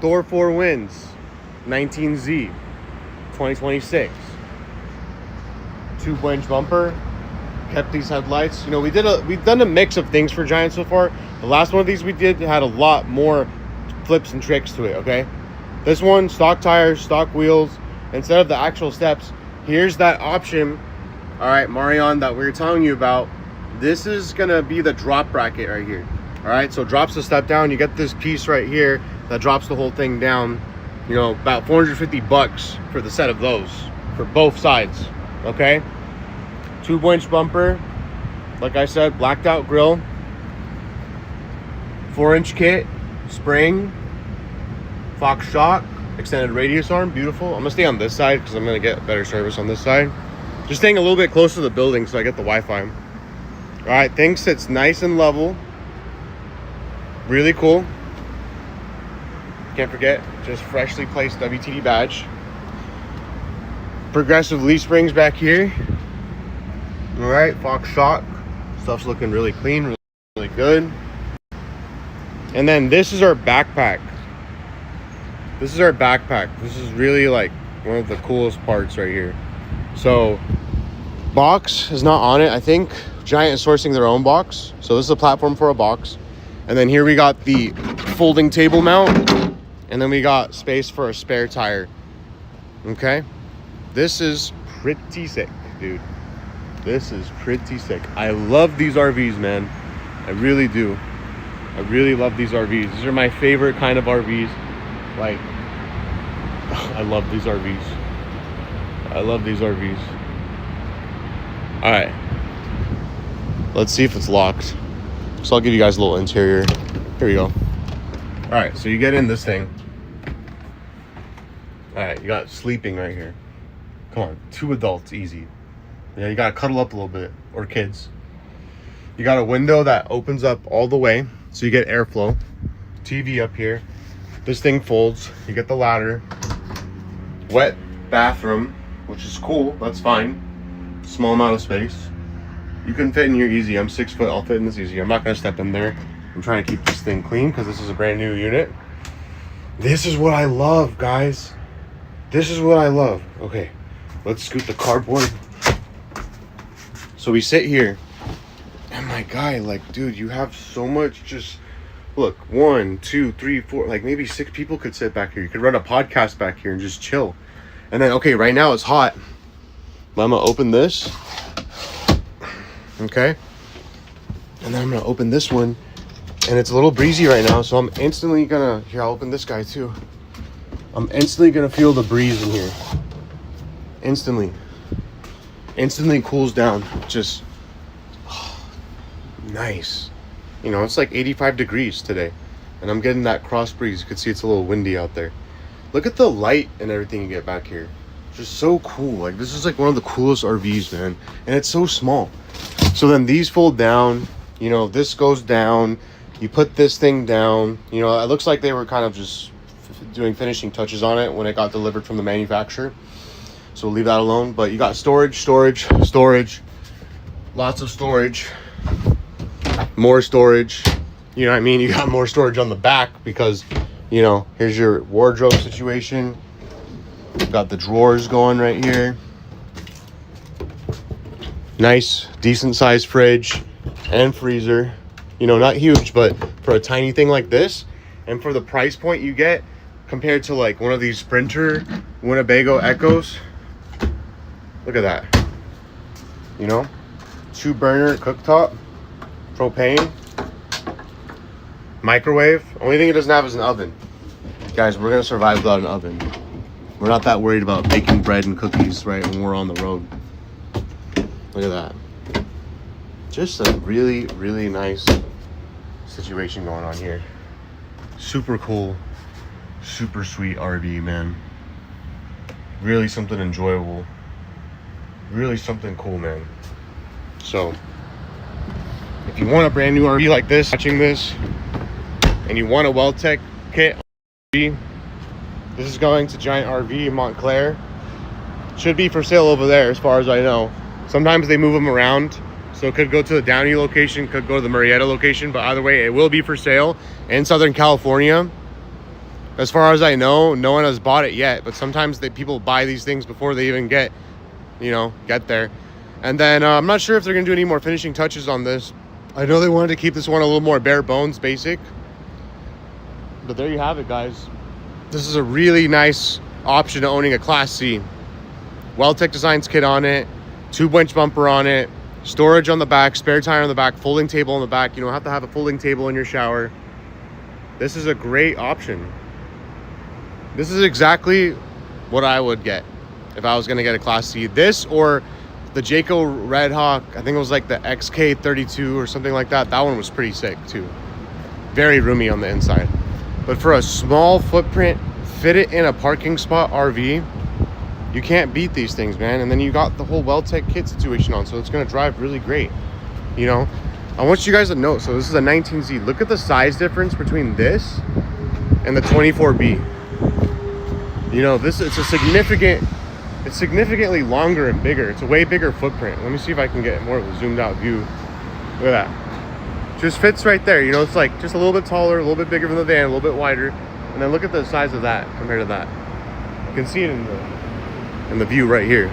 Thor Four Winds 19Z 2026. 2-inch bumper. Kept these headlights. You know, we've done a mix of things for Giant so far. The last one of these we did had a lot more flips and tricks to it. Okay, this one, stock tires, stock wheels. Instead of the actual steps, here's that option. All right, Marion, that we were telling you about. This is gonna be the drop bracket right here. All right, so drops the step down. You get this piece right here that drops the whole thing down. You know, about 450 bucks for the set of those for both sides. Okay, 2-inch bumper, like I said, blacked out grille, 4-inch kit, spring, Fox shock, extended radius arm, beautiful. I'm gonna stay on this side because I'm gonna get better service on this side. Just staying a little bit close to the building so I get the Wi-Fi. All right, thing sits nice and level. Really cool. Can't forget, just freshly placed WTD badge. Progressive leaf springs back here. All right, Fox shock. Stuff's looking really clean, really good. And then this is our backpack. This is our backpack. This is really like one of the coolest parts right here. So box is not on it. I think Giant is sourcing their own box. So this is a platform for a box. And then here we got the folding table mount. And then we got space for a spare tire. Okay. This is pretty sick, dude. This is pretty sick. I love these RVs, man. I really do. I really love these RVs. These are my favorite kind of RVs. Like, I love these RVs. I love these RVs. All right. Let's see if it's locked. So I'll give you guys a little interior. Here we go. All right, so you get in this thing. All right, you got sleeping right here. Come on, 2 adults, easy. Yeah, you gotta cuddle up a little bit, or kids. You got a window that opens up all the way, so you get airflow. TV up here. This thing folds. You get the ladder. Wet bathroom, which is cool. That's fine. Small amount of space. You can fit in here easy. I'm 6 foot. I'll fit in this easy. I'm not gonna step in there. I'm trying to keep this thing clean because this is a brand new unit. This is what I love, guys. This is what I love. Okay, let's scoot the cardboard. So we sit here, and my guy, like, dude, you have so much. Just look, 1, 2, 3, 4, like maybe 6 people could sit back here. You could run a podcast back here and just chill. And then, okay, right now it's hot. I'm gonna open this. Okay. And then I'm gonna open this one. And it's a little breezy right now, so I'm instantly gonna, here, I'll open this guy too. I'm instantly gonna feel the breeze in here. Instantly cools down. Just, oh, nice. You know, it's like 85 degrees today, and I'm getting that cross breeze. You can see it's a little windy out there. Look at the light and everything you get back here. Just so cool. Like, this is like one of the coolest RVs, man. And it's so small. So then these fold down. You know, this goes down. You put this thing down. You know, it looks like they were kind of just doing finishing touches on it when it got delivered from the manufacturer. So we'll leave that alone. But you got storage. Lots of storage. More storage. You know what I mean? You got more storage on the back because, you know, here's your wardrobe situation. Got the drawers going right here. Nice, decent sized fridge and freezer. You know, not huge, but for a tiny thing like this, and for the price point you get compared to like one of these Sprinter Winnebago Echoes, look at that. You know, 2-burner cooktop, propane, microwave. Only thing it doesn't have is an oven. Guys, we're gonna survive without an oven. We're not that worried about baking bread and cookies, right, when we're on the road. Look at that. Just a really, really nice situation going on here. Super cool, super sweet RV, man. Really something enjoyable. Really something cool, man. So, if you want a brand new RV like this, watching this, and you want a WeldTec kit RV, this is going to Giant RV in Montclair. Should be for sale over there as far as I know. Sometimes they move them around. So it could go to the Downey location, could go to the Marietta location, but either way, it will be for sale in Southern California. As far as I know, no one has bought it yet, but sometimes people buy these things before they even get there. And then I'm not sure if they're gonna do any more finishing touches on this. I know they wanted to keep this one a little more bare bones, basic. But there you have it, guys. This is a really nice option to owning a Class C. WeldTec Designs kit on it, tube winch bumper on it, storage on the back, spare tire on the back, folding table on the back. You don't have to have a folding table in your shower. This is a great option. This is exactly what I would get if I was gonna get a Class C. This or the Jayco Red Hawk, I think it was like the XK32 or something like that. That one was pretty sick too. Very roomy on the inside. But for a small footprint, fit it in a parking spot RV, you can't beat these things, man. And then you got the whole WeldTec kit situation on, so it's gonna drive really great. You know, I want you guys to know, so this is a 19Z. Look at the size difference between this and the 24B. You know, it's significantly longer and bigger. It's a way bigger footprint. Let me see if I can get more of a zoomed out view. Look at that. Just fits right there. You know, it's like just a little bit taller, a little bit bigger than the van, a little bit wider. And then look at the size of that compared to that. You can see it in the view right here.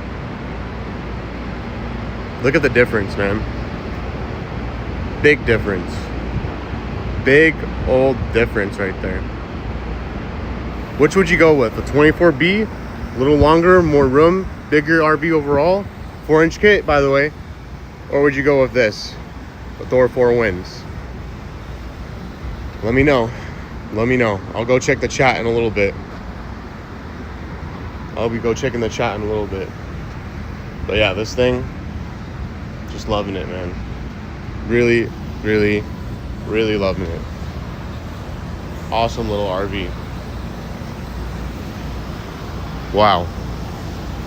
Look at the difference, man. Big difference. Big old difference right there. Which would you go with? The 24B, a little longer, more room, bigger RV overall, 4-inch kit, by the way, or would you go with this, the Thor Four Winds? Let me know. Let me know. I'll go check the chat in a little bit. I'll be go checking the chat in a little bit. But yeah, this thing, just loving it, man. Really, really, really loving it. Awesome little RV. Wow.